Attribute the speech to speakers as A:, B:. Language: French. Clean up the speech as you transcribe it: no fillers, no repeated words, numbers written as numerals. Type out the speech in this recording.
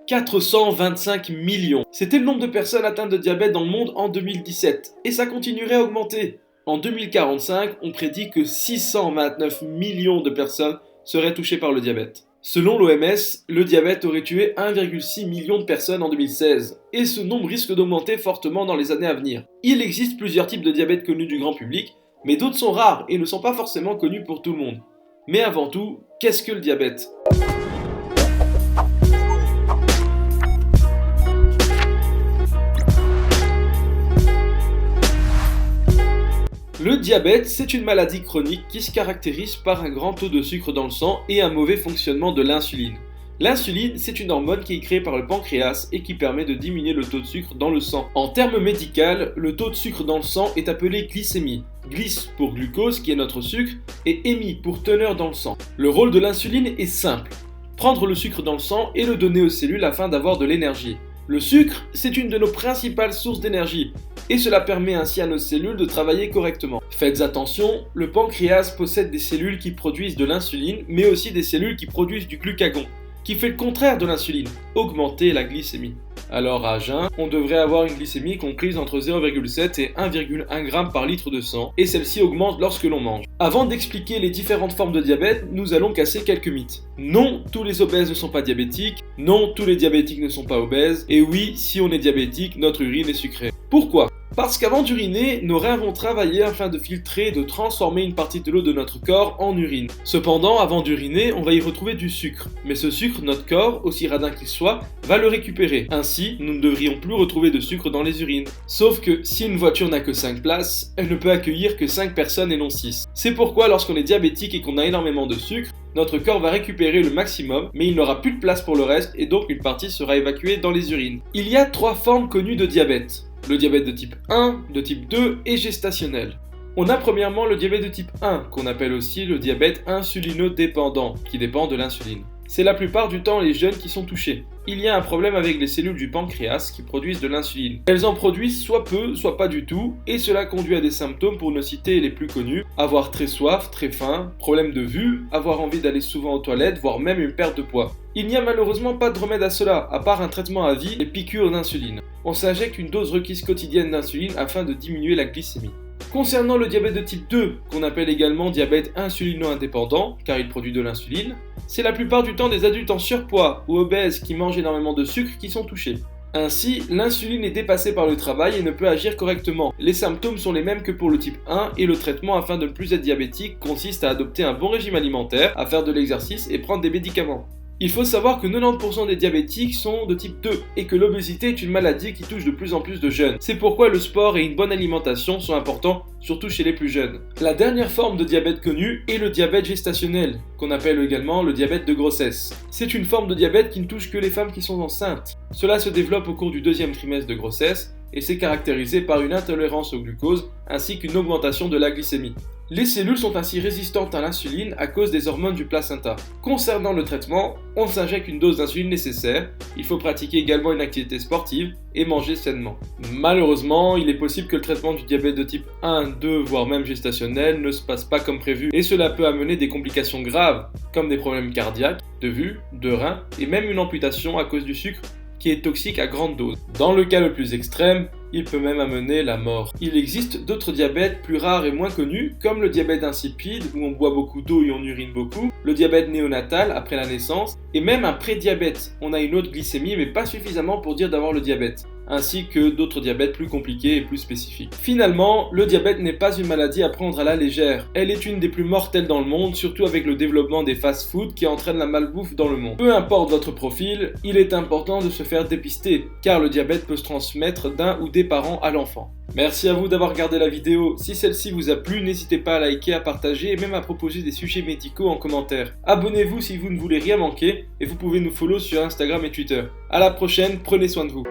A: 425 millions. C'était le nombre de personnes atteintes de diabète dans le monde en 2017. Et ça continuerait à augmenter. En 2045, on prédit que 629 millions de personnes seraient touchées par le diabète. Selon l'OMS, le diabète aurait tué 1,6 million de personnes en 2016. Et ce nombre risque d'augmenter fortement dans les années à venir. Il existe plusieurs types de diabète connus du grand public, mais d'autres sont rares et ne sont pas forcément connus pour tout le monde. Mais avant tout, qu'est-ce que le diabète ? Le diabète, c'est une maladie chronique qui se caractérise par un grand taux de sucre dans le sang et un mauvais fonctionnement de l'insuline. L'insuline, c'est une hormone qui est créée par le pancréas et qui permet de diminuer le taux de sucre dans le sang. En termes médicaux, le taux de sucre dans le sang est appelé glycémie. Glyce pour glucose, qui est notre sucre, et émi pour teneur dans le sang. Le rôle de l'insuline est simple. Prendre le sucre dans le sang et le donner aux cellules afin d'avoir de l'énergie. Le sucre, c'est une de nos principales sources d'énergie, et cela permet ainsi à nos cellules de travailler correctement. Faites attention, le pancréas possède des cellules qui produisent de l'insuline, mais aussi des cellules qui produisent du glucagon, qui fait le contraire de l'insuline, augmenter la glycémie. Alors à jeun, on devrait avoir une glycémie comprise entre 0,7 et 1,1 g par litre de sang, et celle-ci augmente lorsque l'on mange. Avant d'expliquer les différentes formes de diabète, nous allons casser quelques mythes. Non, tous les obèses ne sont pas diabétiques, non, tous les diabétiques ne sont pas obèses, et oui, si on est diabétique, notre urine est sucrée. Pourquoi ? Parce qu'avant d'uriner, nos reins vont travailler afin de filtrer et de transformer une partie de l'eau de notre corps en urine. Cependant, avant d'uriner, on va y retrouver du sucre. Mais ce sucre, notre corps, aussi radin qu'il soit, va le récupérer. Ainsi, nous ne devrions plus retrouver de sucre dans les urines. Sauf que si une voiture n'a que 5 places, elle ne peut accueillir que 5 personnes et non 6. C'est pourquoi lorsqu'on est diabétique et qu'on a énormément de sucre, notre corps va récupérer le maximum, mais il n'aura plus de place pour le reste et donc une partie sera évacuée dans les urines. Il y a 3 formes connues de diabète. Le diabète de type 1, de type 2 et gestationnel. On a premièrement le diabète de type 1, qu'on appelle aussi le diabète insulinodépendant, qui dépend de l'insuline. C'est la plupart du temps les jeunes qui sont touchés. Il y a un problème avec les cellules du pancréas qui produisent de l'insuline. Elles en produisent soit peu, soit pas du tout, et cela conduit à des symptômes pour ne citer les plus connus, avoir très soif, très faim, problème de vue, avoir envie d'aller souvent aux toilettes, voire même une perte de poids. Il n'y a malheureusement pas de remède à cela, à part un traitement à vie et piqûres d'insuline. On s'injecte une dose requise quotidienne d'insuline afin de diminuer la glycémie. Concernant le diabète de type 2, qu'on appelle également diabète insulino-indépendant, car il produit de l'insuline, c'est la plupart du temps des adultes en surpoids ou obèses qui mangent énormément de sucre qui sont touchés. Ainsi, l'insuline est dépassée par le travail et ne peut agir correctement. Les symptômes sont les mêmes que pour le type 1 et le traitement afin de ne plus être diabétique consiste à adopter un bon régime alimentaire, à faire de l'exercice et prendre des médicaments. Il faut savoir que 90% des diabétiques sont de type 2 et que l'obésité est une maladie qui touche de plus en plus de jeunes. C'est pourquoi le sport et une bonne alimentation sont importants, surtout chez les plus jeunes. La dernière forme de diabète connue est le diabète gestationnel, qu'on appelle également le diabète de grossesse. C'est une forme de diabète qui ne touche que les femmes qui sont enceintes. Cela se développe au cours du 2e trimestre de grossesse et c'est caractérisé par une intolérance au glucose ainsi qu'une augmentation de la glycémie. Les cellules sont ainsi résistantes à l'insuline à cause des hormones du placenta. Concernant le traitement, on s'injecte une dose d'insuline nécessaire, il faut pratiquer également une activité sportive et manger sainement. Malheureusement, il est possible que le traitement du diabète de type 1, 2, voire même gestationnel ne se passe pas comme prévu et cela peut amener des complications graves comme des problèmes cardiaques, de vue, de reins et même une amputation à cause du sucre qui est toxique à grande dose. Dans le cas le plus extrême, il peut même amener la mort. Il existe d'autres diabètes plus rares et moins connus, comme le diabète insipide, où on boit beaucoup d'eau et on urine beaucoup, le diabète néonatal après la naissance, et même un prédiabète. On a une haute glycémie, mais pas suffisamment pour dire d'avoir le diabète, ainsi que d'autres diabètes plus compliqués et plus spécifiques. Finalement, le diabète n'est pas une maladie à prendre à la légère. Elle est une des plus mortelles dans le monde, surtout avec le développement des fast-foods qui entraînent la malbouffe dans le monde. Peu importe votre profil, il est important de se faire dépister, car le diabète peut se transmettre d'un ou des parents à l'enfant. Merci à vous d'avoir regardé la vidéo. Si celle-ci vous a plu, n'hésitez pas à liker, à partager et même à proposer des sujets médicaux en commentaire. Abonnez-vous si vous ne voulez rien manquer et vous pouvez nous follow sur Instagram et Twitter. À la prochaine, prenez soin de vous.